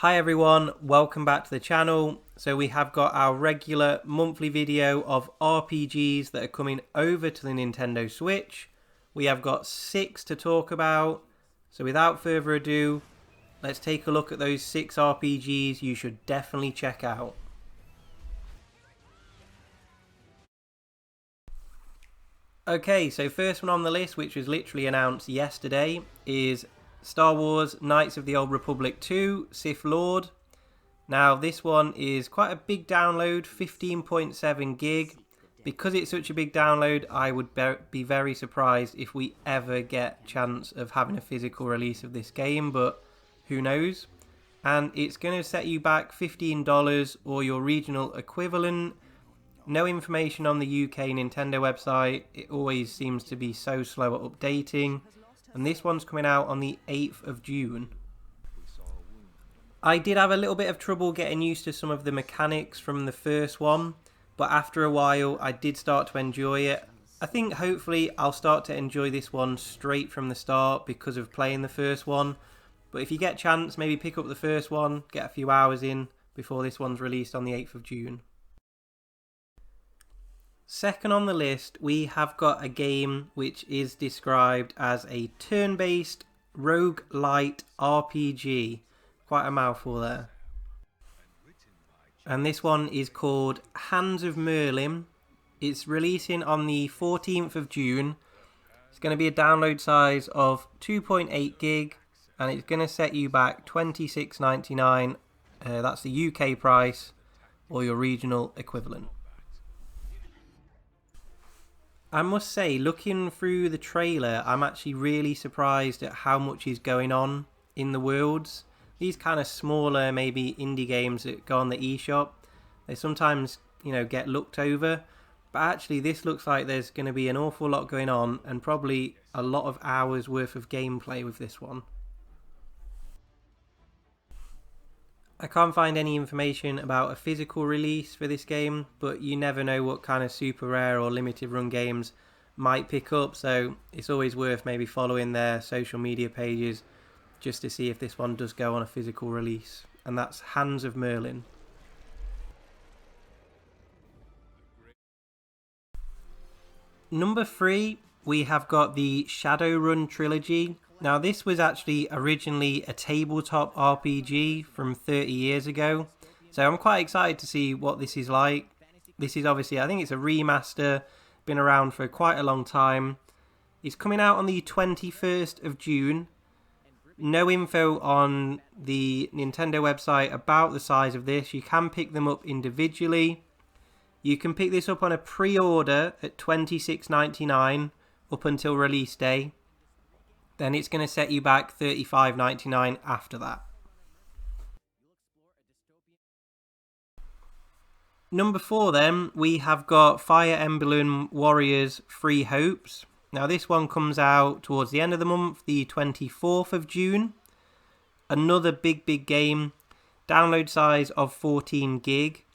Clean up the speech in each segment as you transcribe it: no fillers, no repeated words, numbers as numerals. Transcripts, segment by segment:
Hi everyone, welcome back to the channel. So we have got our regular monthly video of RPGs that are coming over to the Nintendo Switch. We have got 6 to talk about. So without further ado, let's take a look at those 6 RPGs you should definitely check out. Okay, so first one on the list, which was literally announced yesterday, is Star Wars Knights of the Old Republic 2, Sith Lord. Now this one is quite a big download, 15.7 gig. Because it's such a big download, I would be very surprised if we ever get chance of having a physical release of this game, but who knows. And it's going to set you back $15 or your regional equivalent. No information on the UK Nintendo website. It always seems to be so slow at updating. And this one's coming out on the 8th of June. I did have a little bit of trouble getting used to some of the mechanics from the first one, but after a while I did start to enjoy it. I think hopefully I'll start to enjoy this one straight from the start because of playing the first one. But if you get a chance, maybe pick up the first one, get a few hours in before this one's released on the 8th of June. Second on the list, we have got a game which is described as a turn-based roguelite RPG. Quite a mouthful there. And this one is called Hands of Merlin. It's releasing on the 14th of June. It's going to be a download size of 2.8 gig and it's going to set you back $26.99. That's the UK price or your regional equivalent. I must say, looking through the trailer, I'm actually really surprised at how much is going on in the worlds. These kind of smaller, maybe indie games that go on the Eshop, they sometimes, get looked over. But actually, this looks like there's going to be an awful lot going on and probably a lot of hours worth of gameplay with this one. I can't find any information about a physical release for this game, but you never know what kind of super rare or limited run games might pick up, so it's always worth maybe following their social media pages just to see if this one does go on a physical release. And that's Hands of Merlin. Number 3, we have got the Shadowrun Trilogy. Now this was actually originally a tabletop RPG from 30 years ago, so I'm quite excited to see what this is like. This is obviously, I think it's a remaster, been around for quite a long time. It's coming out on the 21st of June. No info on the Nintendo website about the size of this. You can pick them up individually. You can pick this up on a pre-order at $26.99 up until release day. Then it's going to set you back $35.99 after that. Number 4 then, we have got Fire Emblem Warriors Three Hopes. Now this one comes out towards the end of the month, the 24th of June. Another big game, download size of 14 gig.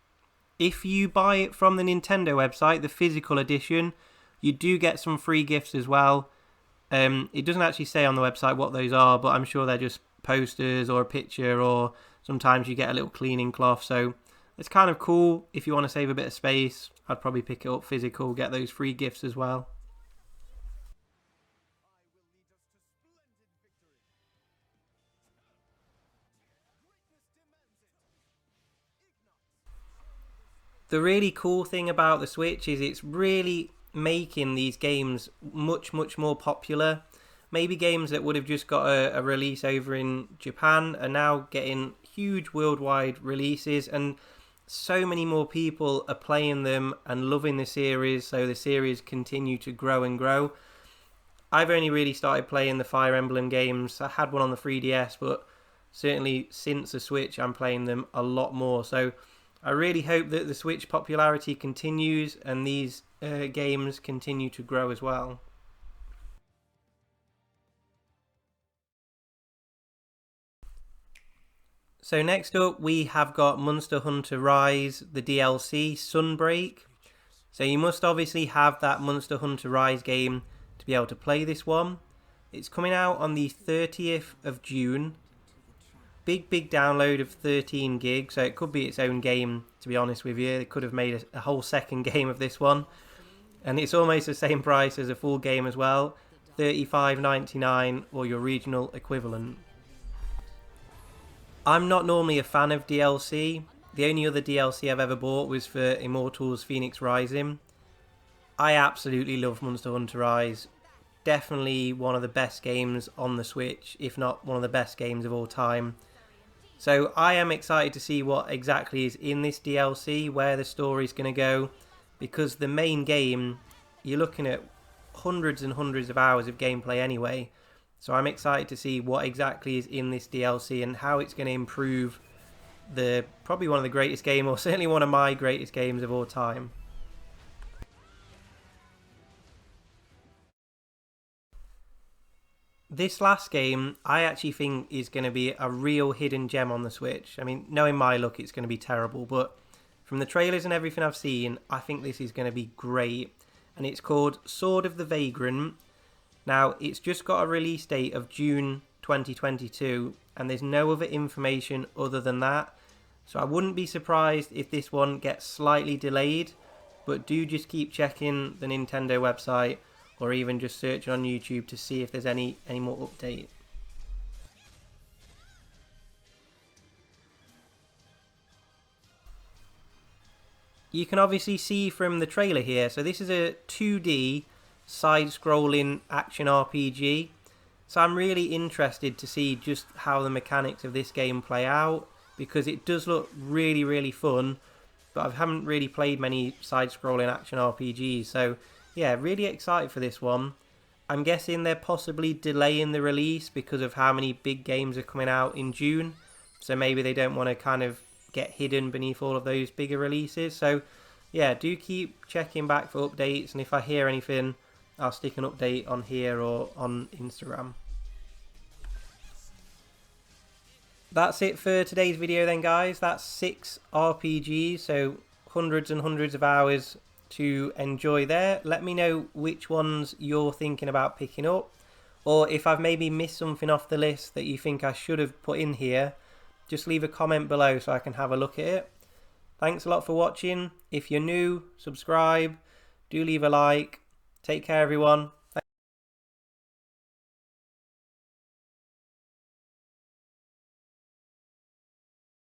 If you buy it from the Nintendo website, the physical edition, you do get some free gifts as well. It doesn't actually say on the website what those are, but I'm sure they're just posters or a picture, or sometimes you get a little cleaning cloth. So it's kind of cool. If you want to save a bit of space, I'd probably pick it up physical, get those free gifts as well. The really cool thing about the Switch is it's really making these games much more popular. Maybe games that would have just got a release over in Japan are now getting huge worldwide releases, and so many more people are playing them and loving the series, so the series continue to grow and grow. I've only really started playing the Fire Emblem games. I had one on the 3DS, but certainly since the Switch I'm playing them a lot more. So I really hope that the Switch popularity continues and these games continue to grow as well. So next up we have got Monster Hunter Rise, the DLC, Sunbreak. So you must obviously have that Monster Hunter Rise game to be able to play this one. It's coming out on the 30th of June. big download of 13 gigs, so it could be its own game, to be honest with you. They could have made a whole second game of this one. And it's almost the same price as a full game as well, $35.99 or your regional equivalent. I'm not normally a fan of DLC. The only other DLC I've ever bought was for Immortals Phoenix Rising. I absolutely love Monster Hunter Rise. Definitely one of the best games on the Switch, if not one of the best games of all time. So I am excited to see what exactly is in this DLC, where the story's going to go, because the main game, you're looking at hundreds and hundreds of hours of gameplay anyway. So I'm excited to see what exactly is in this DLC and how it's going to improve probably one of the greatest games, or certainly one of my greatest games of all time. This last game, I actually think is going to be a real hidden gem on the Switch. I mean, knowing my luck, it's going to be terrible, but from the trailers and everything I've seen, I think this is going to be great. And it's called Sword of the Vagrant. Now, it's just got a release date of June 2022, and there's no other information other than that. So I wouldn't be surprised if this one gets slightly delayed, but do just keep checking the Nintendo website, or even just searching on YouTube to see if there's any more update. You can obviously see from the trailer here, so this is a 2D side-scrolling action RPG. So I'm really interested to see just how the mechanics of this game play out, because it does look really, really fun, but I haven't really played many side-scrolling action RPGs, so yeah, really excited for this one. I'm guessing they're possibly delaying the release because of how many big games are coming out in June. So maybe they don't want to kind of get hidden beneath all of those bigger releases. So yeah, do keep checking back for updates. And if I hear anything, I'll stick an update on here or on Instagram. That's it for today's video then, guys. That's 6 RPGs, so hundreds and hundreds of hours to enjoy there. Let me know which ones you're thinking about picking up, or if I've maybe missed something off the list that you think I should have put in here, just leave a comment below so I can have a look at it. Thanks a lot for watching. If you're new, subscribe, do leave a like. Take care everyone,